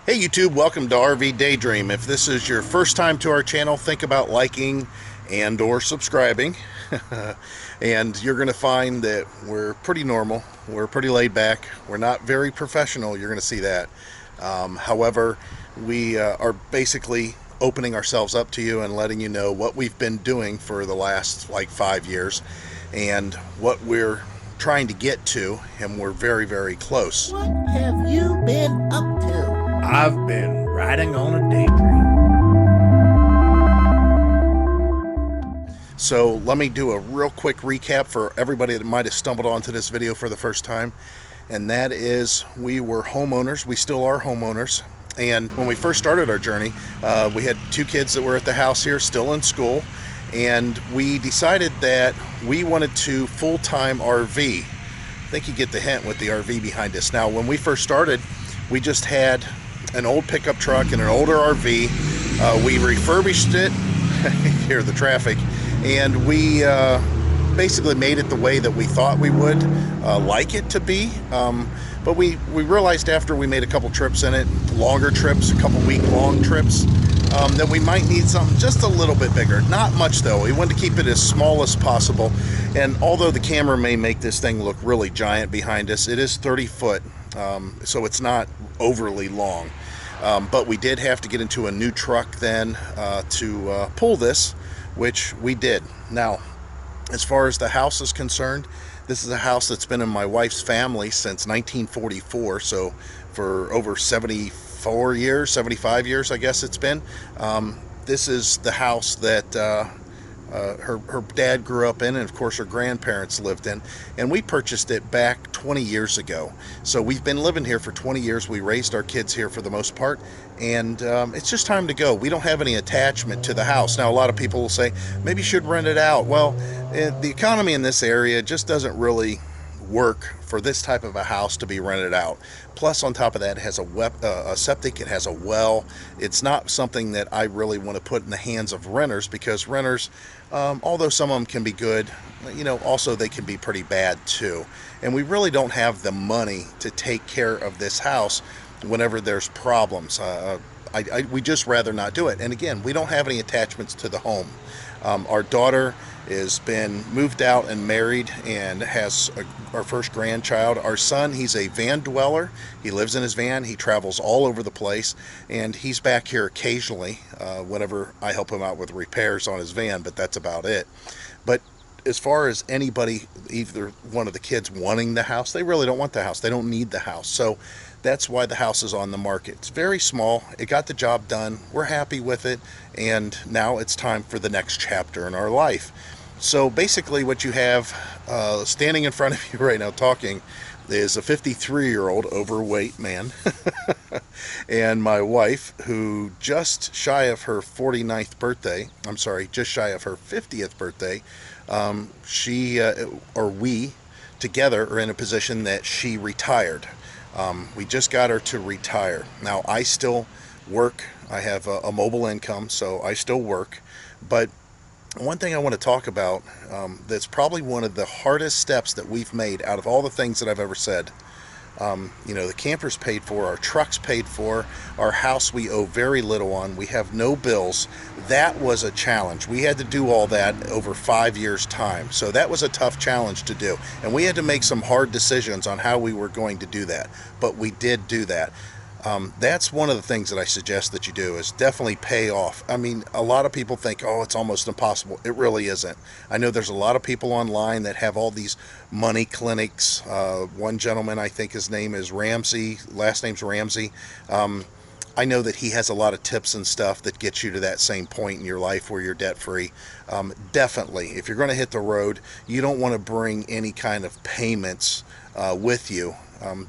Hey YouTube, welcome to RV Daydream. If this is your first time to our channel, think about liking and or subscribing. And you're going to find that we're pretty normal, we're pretty laid back, we're not very professional, you're going to see that. However, we are basically opening ourselves up to you and letting you know what we've been doing for the last like 5 years and what we're trying to get to, and we're very, very close. What have you been up to? I've been riding on a daydream. So let me do a real quick recap for everybody that might have stumbled onto this video for the first time. And that is, we were homeowners. We still are homeowners. And when we first started our journey, we had 2 kids that were at the house here, still in school. And we decided that we wanted to full-time RV. I think you get the hint with the RV behind us. Now, when we first started, we just had an old pickup truck and an older RV. We refurbished it. Hear the traffic. And we basically made it the way that we thought we would like it to be. But we realized after we made a couple trips in it, longer trips, a couple week-long trips, that we might need something just a little bit bigger. Not much though. We wanted to keep it as small as possible. And although the camera may make this thing look really giant behind us, it is 30 foot, so it's not overly long. But we did have to get into a new truck then to pull this, which we did. Now, as far as the house is concerned, this is a house that's been in my wife's family since 1944, so for over 74 years, 75 years, I guess it's been. This is the house that her dad grew up in, and of course her grandparents lived in, and we purchased it back 20 years ago. So we've been living here for 20 years. We raised our kids here for the most part, and it's just time to go. We don't have any attachment to the house. Now, a lot of people will say maybe you should rent it out. Well, the economy in this area just doesn't really work for this type of a house to be rented out. Plus, on top of that, it has a septic, it has a well. It's not something that I really want to put in the hands of renters, because renters, although some of them can be good, you know, also they can be pretty bad too. And we really don't have the money to take care of this house whenever there's problems. We just rather not do it. And again, we don't have any attachments to the home. Our daughter has been moved out and married and has our first grandchild. Our son, he's a van dweller. He lives in his van. He travels all over the place, and he's back here occasionally whenever I help him out with repairs on his van, but that's about it. But as far as anybody, either one of the kids wanting the house, they really don't want the house. They don't need the house. So that's why the house is on the market. It's very small. It got the job done. We're happy with it. And now it's time for the next chapter in our life. So basically what you have standing in front of you right now talking is a 53-year-old overweight man and my wife, who just shy of her 49th birthday, I'm sorry, just shy of her 50th birthday, we together are in a position that she retired. We just got her to retire. Now, I still work. I have a mobile income, so I still work. But one thing I want to talk about that's probably one of the hardest steps that we've made out of all the things that I've ever said. You know, the camper's paid for, our truck's paid for, our house we owe very little on, we have no bills. That was a challenge. We had to do all that over 5 years' time. So that was a tough challenge to do. And we had to make some hard decisions on how we were going to do that. But we did do that. That's one of the things that I suggest that you do, is definitely pay off. I mean, a lot of people think, oh, it's almost impossible. It really isn't. I know there's a lot of people online that have all these money clinics. One gentleman, I think his name is Ramsey, last name's Ramsey. I know that he has a lot of tips and stuff that get you to that same point in your life where you're debt free. Definitely, if you're going to hit the road, you don't want to bring any kind of payments with you.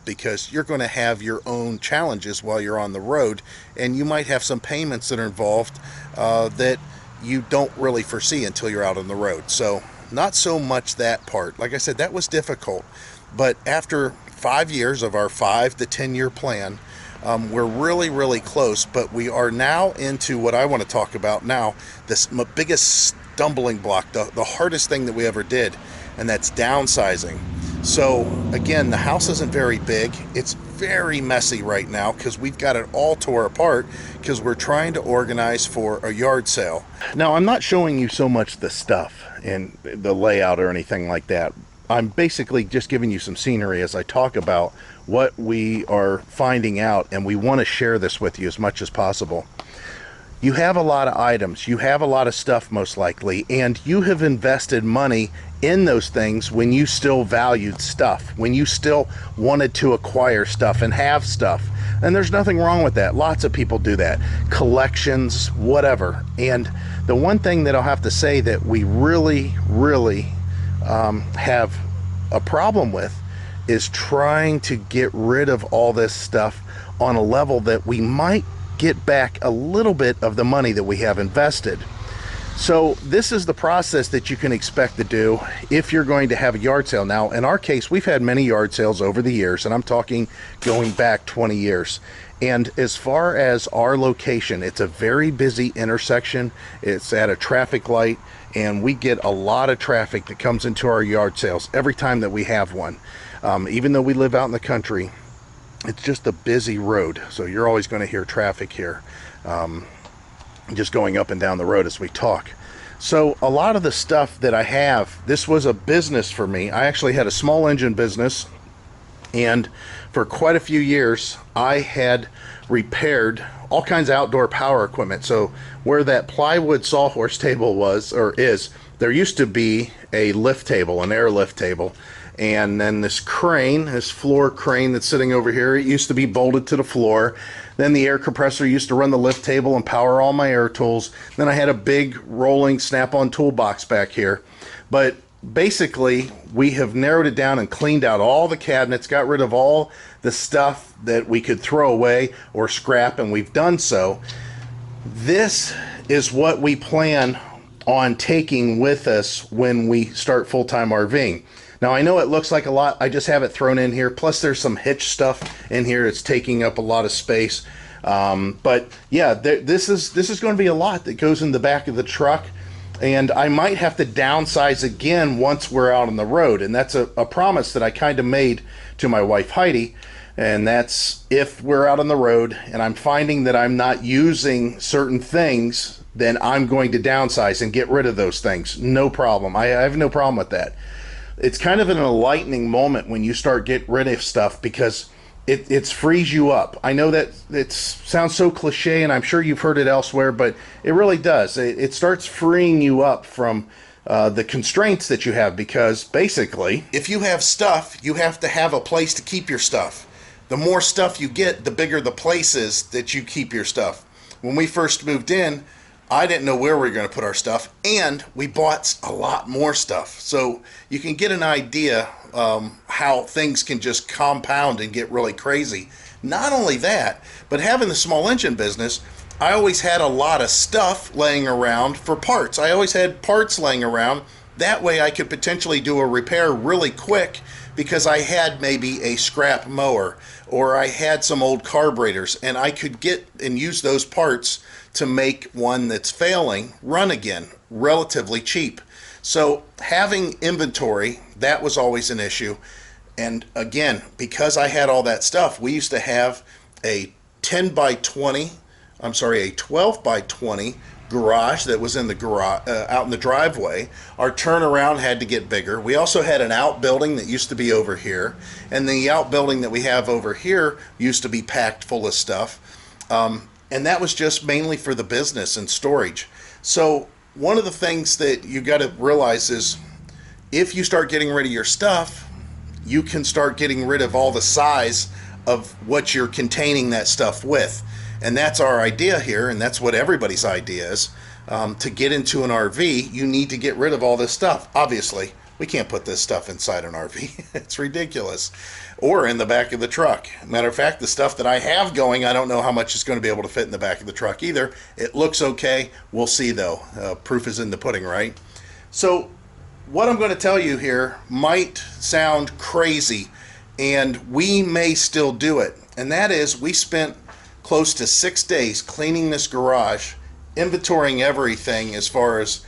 Because you're going to have your own challenges while you're on the road, and you might have some payments that are involved that you don't really foresee until you're out on the road. So not so much that part. Like I said, that was difficult, but after 5 years of our 5 to 10 year plan, we're really close. But we are now into what I want to talk about now, this biggest stumbling block, the hardest thing that we ever did, and that's downsizing. So again, the house isn't very big. It's very messy right now because we've got it all tore apart because we're trying to organize for a yard sale. Now, I'm not showing you so much the stuff and the layout or anything like that. I'm basically just giving you some scenery as I talk about what we are finding out, and we want to share this with you as much as possible. You have a lot of items, you have a lot of stuff most likely, and you have invested money in those things when you still valued stuff, when you still wanted to acquire stuff and have stuff. And there's nothing wrong with that. Lots of people do that. Collections, whatever. And the one thing that I'll have to say that we really have a problem with is trying to get rid of all this stuff on a level that we might get back a little bit of the money that we have invested. So this is the process that you can expect to do if you're going to have a yard sale. Now, in our case, we've had many yard sales over the years, and I'm talking going back 20 years. And as far as our location, it's a very busy intersection. It's at a traffic light, and we get a lot of traffic that comes into our yard sales every time that we have one. Even though we live out in the country, it's just a busy road, so you're always going to hear traffic here, just going up and down the road as we talk. So a lot of the stuff that I have, this was a business for me. I actually had a small engine business, and for quite a few years I had repaired all kinds of outdoor power equipment. So where that plywood sawhorse table was, or is, there used to be a lift table, an airlift table. And then this crane, this floor crane that's sitting over here, it used to be bolted to the floor. Then the air compressor used to run the lift table and power all my air tools. Then I had a big rolling snap-on toolbox back here. But basically, we have narrowed it down and cleaned out all the cabinets, got rid of all the stuff that we could throw away or scrap, and we've done so. This is what we plan on taking with us when we start full-time RVing. Now, I know it looks like a lot. I just have it thrown in here. Plus, there's some hitch stuff in here. It's taking up a lot of space. But yeah, this is going to be a lot that goes in the back of the truck. And I might have to downsize again once we're out on the road. And that's a promise that I kind of made to my wife, Heidi. And that's if we're out on the road and I'm finding that I'm not using certain things, then I'm going to downsize and get rid of those things. No problem. I have no problem with that. It's kind of an enlightening moment when you start getting rid of stuff, because it frees you up. I know that it sounds so cliche, and I'm sure you've heard it elsewhere, but it really does. It starts freeing you up from the constraints that you have, because basically, if you have stuff, you have to have a place to keep your stuff. The more stuff you get, the bigger the place is that you keep your stuff. When we first moved in, I didn't know where we were going to put our stuff, and we bought a lot more stuff. So you can get an idea how things can just compound and get really crazy. Not only that, but having the small engine business, I always had a lot of stuff laying around for parts. I always had parts laying around. That way I could potentially do a repair really quick, because I had maybe a scrap mower or I had some old carburetors, and I could get and use those parts to make one that's failing run again relatively cheap. So having inventory, that was always an issue. And again, because I had all that stuff, we used to have a 12 by 20 garage that was in the garage, out in the driveway. Our turnaround had to get bigger. We also had an outbuilding that used to be over here, and the outbuilding that we have over here used to be packed full of stuff. And that was just mainly for the business and storage. So one of the things that you got to realize is, if you start getting rid of your stuff, you can start getting rid of all the size of what you're containing that stuff with. And that's our idea here, and that's what everybody's idea is. To get into an RV, you need to get rid of all this stuff. Obviously, we can't put this stuff inside an RV. It's ridiculous. Or in the back of the truck. Matter of fact, the stuff that I have going, I don't know how much is going to be able to fit in the back of the truck either. It looks okay. We'll see, though. Proof is in the pudding, right? So what I'm going to tell you here might sound crazy, and we may still do it. And that is, we spent close to 6 days cleaning this garage, inventorying everything as far as,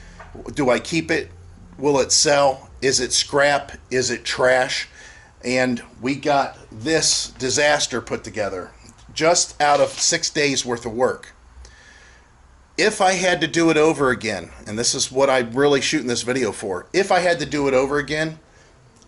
do I keep it? Will it sell? Is it scrap? Is it trash? and we got this disaster put together just out of 6 days worth of work. If I had to do it over again, and this is what I'm really shooting this video for, if I had to do it over again,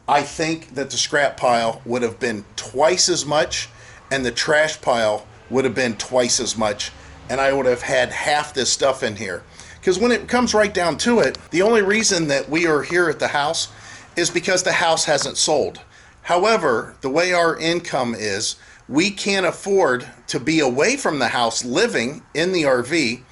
I think that the scrap pile would have been twice as much and the trash pile would have been twice as much, and I would have had half this stuff in here. Because when it comes right down to it, the only reason that we are here at the house is because the house hasn't sold. However, the way our income is, we can't afford to be away from the house living in the RV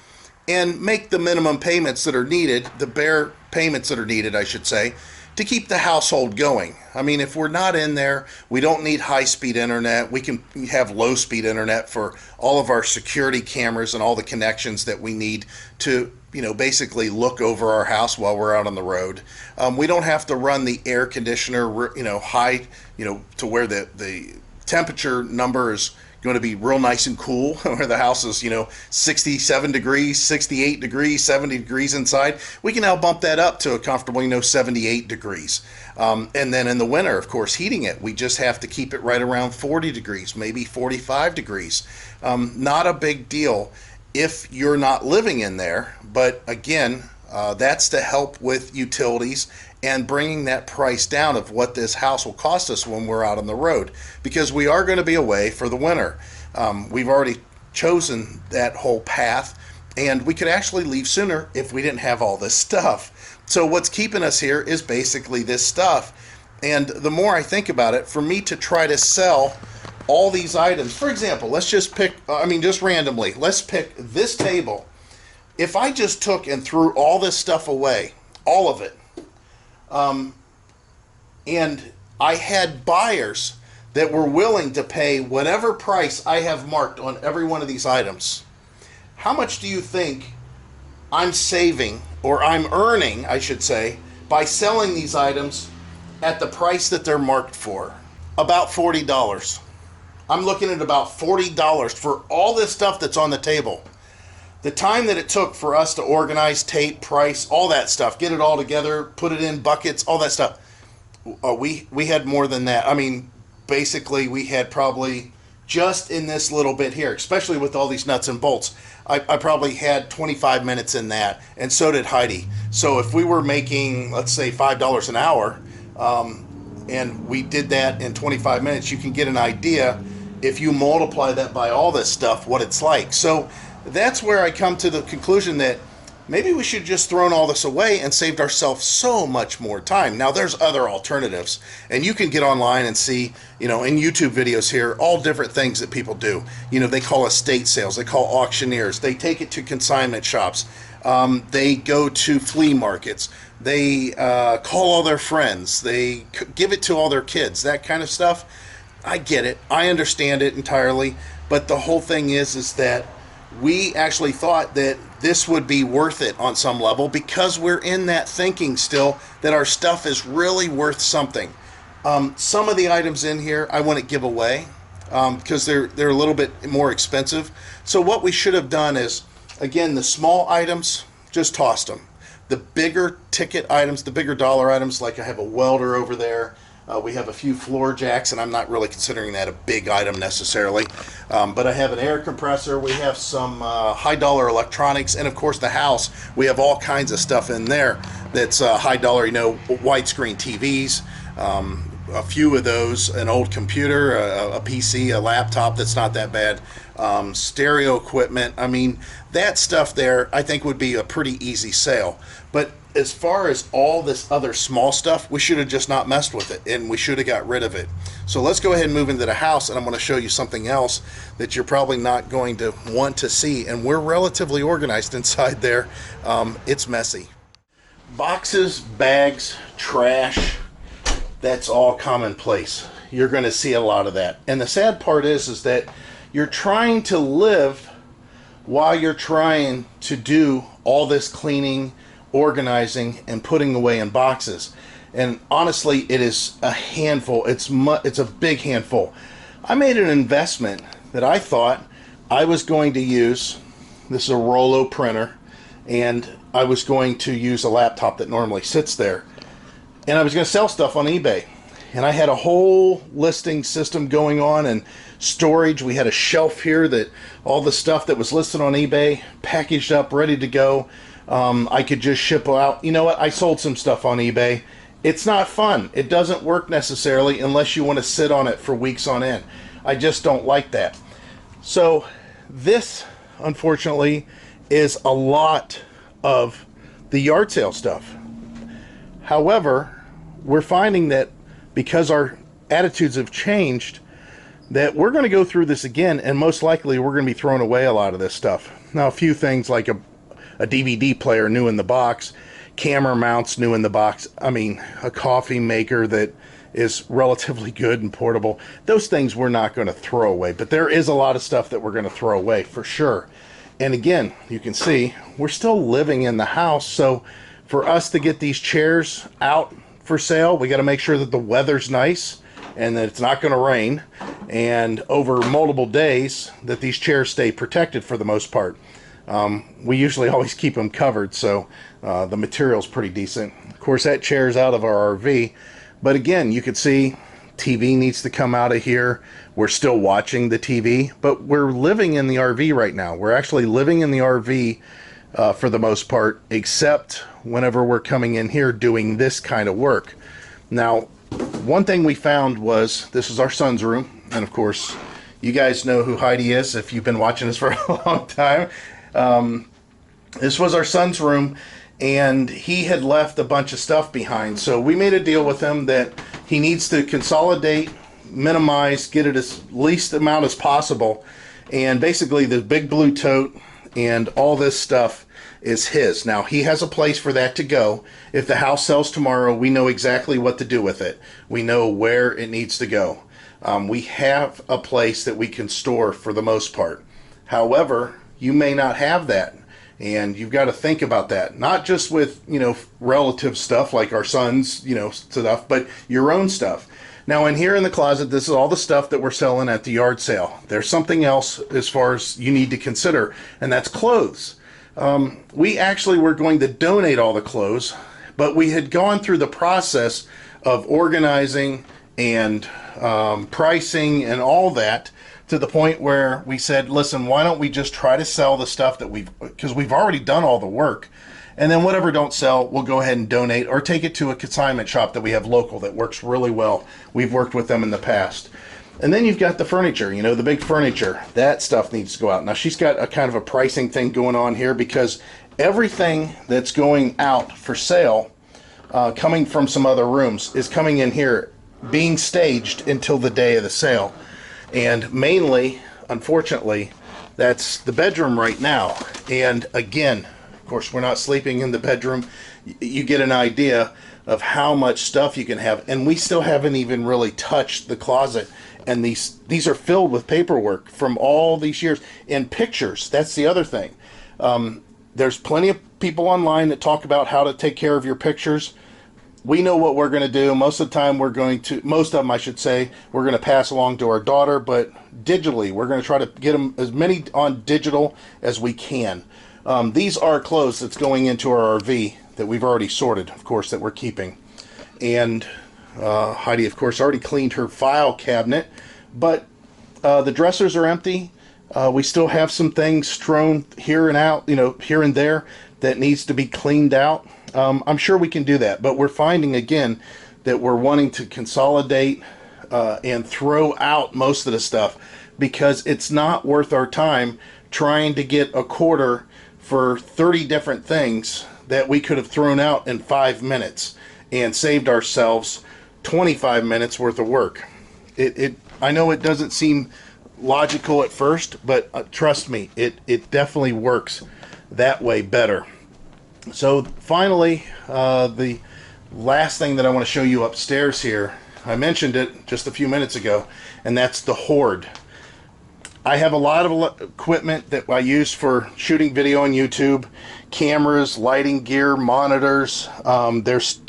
and make the minimum payments that are needed, the bare payments that are needed, I should say, to keep the household going. I mean, if we're not in there, we don't need high-speed internet. We can have low-speed internet for all of our security cameras and all the connections that we need to, basically look over our house while we're out on the road. We don't have to run the air conditioner, high, to where the temperature number is going to be real nice and cool, where the house is 67 degrees, 68 degrees, 70 degrees inside. We can now bump that up to a comfortable 78 degrees, and then in the winter, of course, heating it, we just have to keep it right around 40 degrees, maybe 45 degrees. Not a big deal if you're not living in there, but again, that's to help with utilities and bringing that price down of what this house will cost us when we're out on the road, because we are going to be away for the winter. We've already chosen that whole path, and we could actually leave sooner if we didn't have all this stuff. So what's keeping us here is basically this stuff. And the more I think about it, for me to try to sell all these items, for example, let's just pick, just randomly, let's pick this table. If I just took and threw all this stuff away, all of it, and I had buyers that were willing to pay whatever price I have marked on every one of these items, how much do you think I'm saving, or I'm earning, I should say, by selling these items at the price that they're marked for? About $40. I'm looking at about $40 for all this stuff that's on the table. The time that it took for us to organize, tape, price, all that stuff, get it all together, put it in buckets, all that stuff, we had more than that. Basically, we had probably, just in this little bit here, especially with all these nuts and bolts, I probably had 25 minutes in that, and so did Heidi. So if we were making, let's say, $5 an hour, and we did that in 25 minutes, you can get an idea, if you multiply that by all this stuff, what it's like. So that's where I come to the conclusion that maybe we should just thrown all this away and saved ourselves so much more time. Now, there's other alternatives, and you can get online and see, in YouTube videos here, all different things that people do. They call estate sales, they call auctioneers, they take it to consignment shops, they go to flea markets, they call all their friends, they give it to all their kids, that kind of stuff. I get it, I understand it entirely, but the whole thing is that we actually thought that this would be worth it on some level, because we're in that thinking still that our stuff is really worth something. Some of the items in here I want to give away because they're a little bit more expensive. So what we should have done is, again, the small items, just tossed them. The bigger ticket items, the bigger dollar items, like I have a welder over there. We have a few floor jacks, and I'm not really considering that a big item necessarily. But I have an air compressor. We have some high dollar electronics, and of course the house. We have all kinds of stuff in there that's high dollar, widescreen TVs, a few of those, an old computer, a PC, a laptop that's not that bad, stereo equipment. That stuff there I think would be a pretty easy sale. But as far as all this other small stuff, we should have just not messed with it, and we should have got rid of it. So let's go ahead and move into the house, and I'm going to show you something else that you're probably not going to want to see. And we're relatively organized inside there. It's messy. Boxes, bags, trash, that's all commonplace. You're going to see a lot of that. And the sad part is that you're trying to live while you're trying to do all this cleaning, organizing, and putting away in boxes. And honestly, it is a handful. It's a big handful. I made an investment that I thought I was going to use. This is a Rollo printer, and I was going to use a laptop that normally sits there, and I was going to sell stuff on eBay. and I had a whole listing system going on and storage. We had a shelf here that all the stuff that was listed on eBay packaged up, ready to go. I could just ship out. You know what? I sold some stuff on eBay. It's not fun. It doesn't work necessarily unless you want to sit on it for weeks on end. I just don't like that. So this, unfortunately, is a lot of the yard sale stuff. However, we're finding that because our attitudes have changed, that we're going to go through this again, and most likely we're going to be throwing away a lot of this stuff. Now, a few things like a DVD player new in the box, camera mounts new in the box, I mean, a coffee maker that is relatively good and portable, those things we're not going to throw away. But there is a lot of stuff that we're going to throw away for sure. And again, you can see we're still living in the house, so for us to get these chairs out for sale, we got to make sure that the weather's nice and that it's not going to rain, and over multiple days that these chairs stay protected for the most part. We usually always keep them covered, so the material's pretty decent. Of course, that chair's out of our RV, but again, you could see TV needs to come out of here. We're still watching the TV, but we're living in the RV right now. We're actually living in the RV for the most part, except whenever we're coming in here doing this kind of work. Now, one thing we found was, this is our son's room, and of course, you guys know who Heidi is if you've been watching this for a long time. This was our son's room, and he had left a bunch of stuff behind, so we made a deal with him that he needs to consolidate, minimize, get it as least amount as possible, and basically the big blue tote and all this stuff is his. Now, he has a place for that to go. If the house sells tomorrow, we know exactly what to do with it. We know where it needs to go. We have a place that we can store for the most part. However, you may not have that, and you've got to think about that. Not just with, you know, relative stuff like our son's, you know, stuff, but your own stuff. Now, in here in the closet, this is all the stuff that we're selling at the yard sale. There's something else as far as you need to consider, and that's clothes. We actually were going to donate all the clothes, but we had gone through the process of organizing and pricing and all that to the point where we said, listen, why don't we just try to sell the stuff that because we've already done all the work, and then whatever don't sell, we'll go ahead and donate or take it to a consignment shop that we have local that works really well. We've worked with them in the past. And then you've got the furniture, you know, the big furniture. That stuff needs to go out. Now, she's got a kind of a pricing thing going on here because everything that's going out for sale, coming from some other rooms, is coming in here, being staged until the day of the sale. And mainly, unfortunately, that's the bedroom right now. And again, of course, we're not sleeping in the bedroom. You get an idea of how much stuff you can have. And we still haven't even really touched the closet. And these are filled with paperwork from all these years and pictures. That's the other thing. There's plenty of people online that talk about how to take care of your pictures. We know what we're going to do. Most of the time most of them, I should say, we're going to pass along to our daughter, but digitally, we're going to try to get them as many on digital as we can. These are clothes that's going into our RV that we've already sorted, of course, that we're keeping. And Heidi, of course, already cleaned her file cabinet, but the dressers are empty. We still have some things strewn here and out, you know, here and there that needs to be cleaned out. I'm sure we can do that, but we're finding again that we're wanting to consolidate and throw out most of the stuff because it's not worth our time trying to get a quarter for 30 different things that we could have thrown out in 5 minutes and saved ourselves 25 minutes worth of work. I know it doesn't seem logical at first, but trust me, it definitely works that way better. So finally, the last thing that I want to show you upstairs here, I mentioned it just a few minutes ago, and that's the hoard. I have a lot of equipment that I use for shooting video on YouTube, cameras, lighting gear, monitors. There's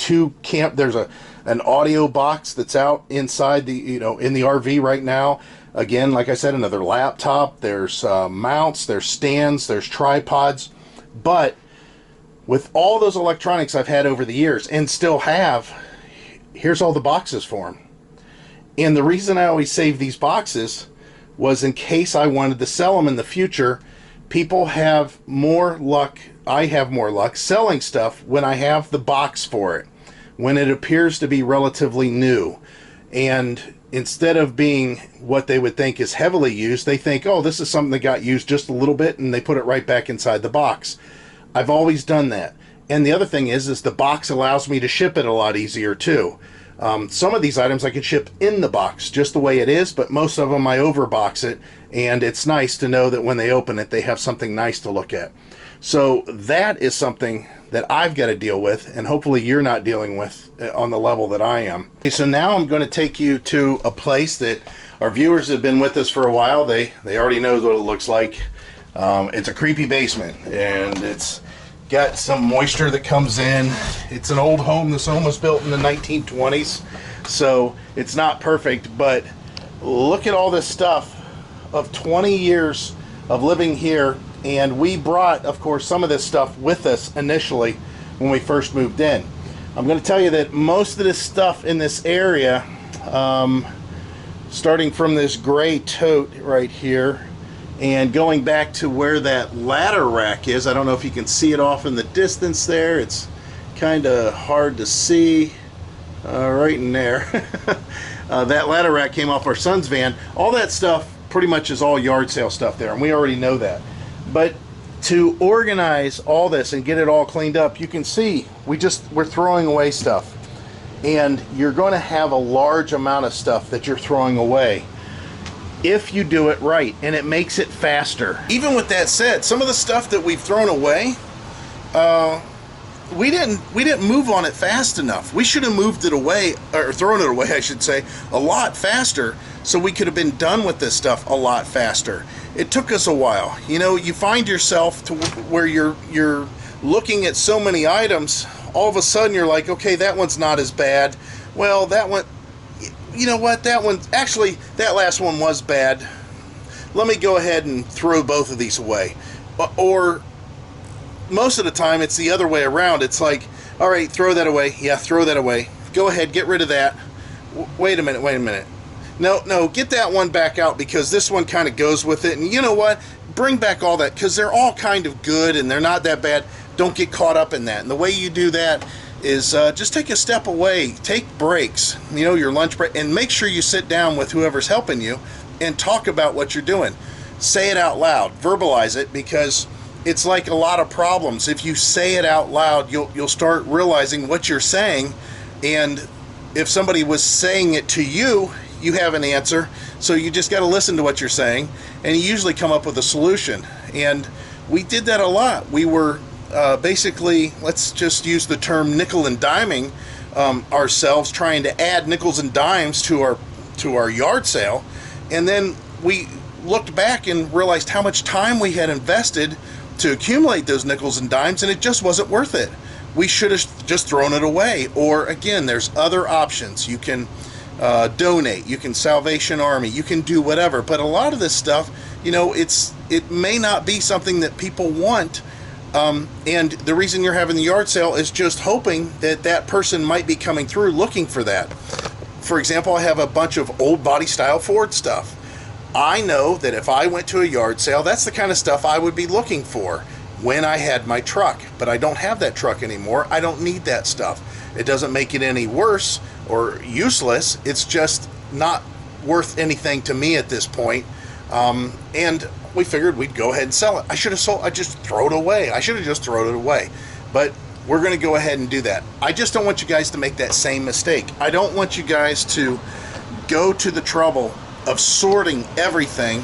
an audio box that's out inside in the RV right now. Again, like I said, another laptop. There's mounts, there's stands, there's tripods. But with all those electronics I've had over the years and still have, here's all the boxes for them. And the reason I always save these boxes was in case I wanted to sell them in the future. People have more luck, I have more luck selling stuff when I have the box for it, when it appears to be relatively new. And instead of being what they would think is heavily used, they think, oh, this is something that got used just a little bit, and they put it right back inside the box. I've always done that. And the other thing is the box allows me to ship it a lot easier too. Some of these items I can ship in the box just the way it is, but most of them I overbox it, and it's nice to know that when they open it, they have something nice to look at. So that is something that I've got to deal with, and hopefully you're not dealing with on the level that I am. Okay, so now I'm going to take you to a place that our viewers have been with us for a while. They already know what it looks like. It's a creepy basement, and it's got some moisture that comes in. It's an old home. This home was built in the 1920s, so it's not perfect, but look at all this stuff of 20 years of living here. And we brought, of course, some of this stuff with us initially when we first moved in. I'm going to tell you that most of this stuff in this area, starting from this gray tote right here and going back to where that ladder rack is, I don't know if you can see it off in the distance there. It's kind of hard to see right in there. That ladder rack came off our son's van. All that stuff pretty much is all yard sale stuff there, and we already know that. But to organize all this and get it all cleaned up, you can see we're throwing away stuff. And you're going to have a large amount of stuff that you're throwing away if you do it right, and it makes it faster. Even with that said, some of the stuff that we've thrown away, we didn't move on it fast enough. We should have moved it away, or thrown it away, I should say, a lot faster, so we could have been done with this stuff a lot faster. It took us a while. You know, you find yourself to where you're looking at so many items, all of a sudden you're like, okay, that one's not as bad. Well, that one, you know what, that one, actually, that last one was bad. Let me go ahead and throw both of these away. Or most of the time it's the other way around. It's like, all right, throw that away. Yeah, throw that away. Go ahead, get rid of that. Wait a minute. No, get that one back out because this one kind of goes with it. And you know what? Bring back all that because they're all kind of good and they're not that bad. Don't get caught up in that. And the way you do that is just take a step away. Take breaks, you know, your lunch break, and make sure you sit down with whoever's helping you and talk about what you're doing. Say it out loud. Verbalize it, because it's like a lot of problems. If you say it out loud, you'll start realizing what you're saying. And if somebody was saying it to you, you have an answer, so you just got to listen to what you're saying, and you usually come up with a solution. And we did that a lot. We were basically, let's just use the term nickel and diming ourselves, trying to add nickels and dimes to our yard sale. And then we looked back and realized how much time we had invested to accumulate those nickels and dimes, and it just wasn't worth it. We should have just thrown it away. Or again, there's other options. You can donate, you can Salvation Army, you can do whatever. But a lot of this stuff, you know, it may not be something that people want. And the reason you're having the yard sale is just hoping that that person might be coming through looking for that. For example, I have a bunch of old body style Ford stuff. I know that if I went to a yard sale, that's the kind of stuff I would be looking for when I had my truck. But I don't have that truck anymore. I don't need that stuff. It doesn't make it any worse or useless. It's just not worth anything to me at this point. And we figured we'd go ahead and sell it. I should have just throw it away. I should have just thrown it away. But we're going to go ahead and do that. I just don't want you guys to make that same mistake. I don't want you guys to go to the trouble of sorting everything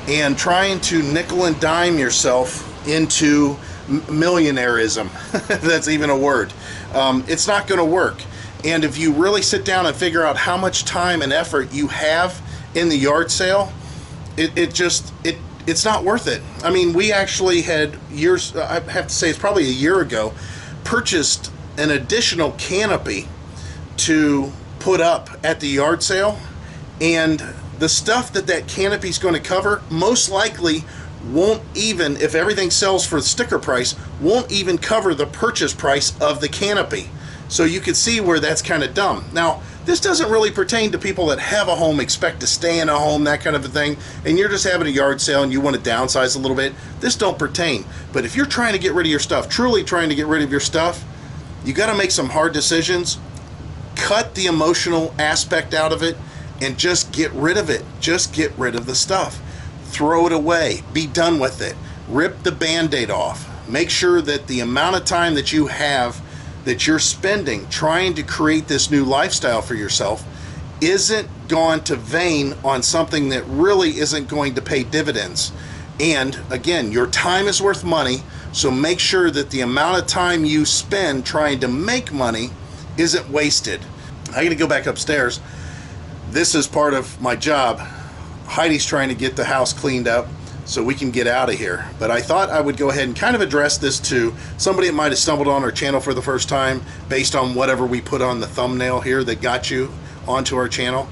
and trying to nickel and dime yourself into millionaireism. That's even a word. It's not going to work. And if you really sit down and figure out how much time and effort you have in the yard sale, it's not worth it. I mean, we actually had years, I have to say it's probably a year ago, purchased an additional canopy to put up at the yard sale, and the stuff that canopy is going to cover most likely won't even, if everything sells for the sticker price, won't even cover the purchase price of the canopy. So you can see where that's kind of dumb. Now, This doesn't really pertain to people that have a home, expect to stay in a home, that kind of a thing, and you're just having a yard sale and you want to downsize a little bit. This don't pertain. But if you're trying to get rid of your stuff, truly trying to get rid of your stuff, you got to make some hard decisions. Cut the emotional aspect out of it and just get rid of it. Just get rid of the stuff. Throw it away. Be done with it. Rip the Band-Aid off. Make sure that the amount of time that you have, that you're spending trying to create this new lifestyle for yourself, isn't gone to vain on something that really isn't going to pay dividends. And again, your time is worth money, so make sure that the amount of time you spend trying to make money isn't wasted. I gotta go back upstairs. This is part of my job. Heidi's trying to get the house cleaned up so we can get out of here. But I thought I would go ahead and kind of address this to somebody that might have stumbled on our channel for the first time based on whatever we put on the thumbnail here that got you onto our channel.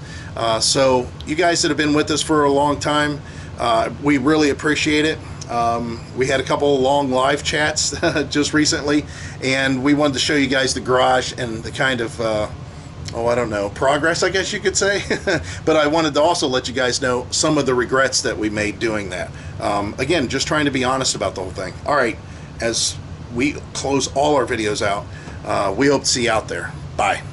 So you guys that have been with us for a long time, we really appreciate it. We had a couple of long live chats just recently, and we wanted to show you guys the garage and the kind of I don't know, progress, I guess you could say. But I wanted to also let you guys know some of the regrets that we made doing that. Again, just trying to be honest about the whole thing. All right, as we close all our videos out, we hope to see you out there. Bye.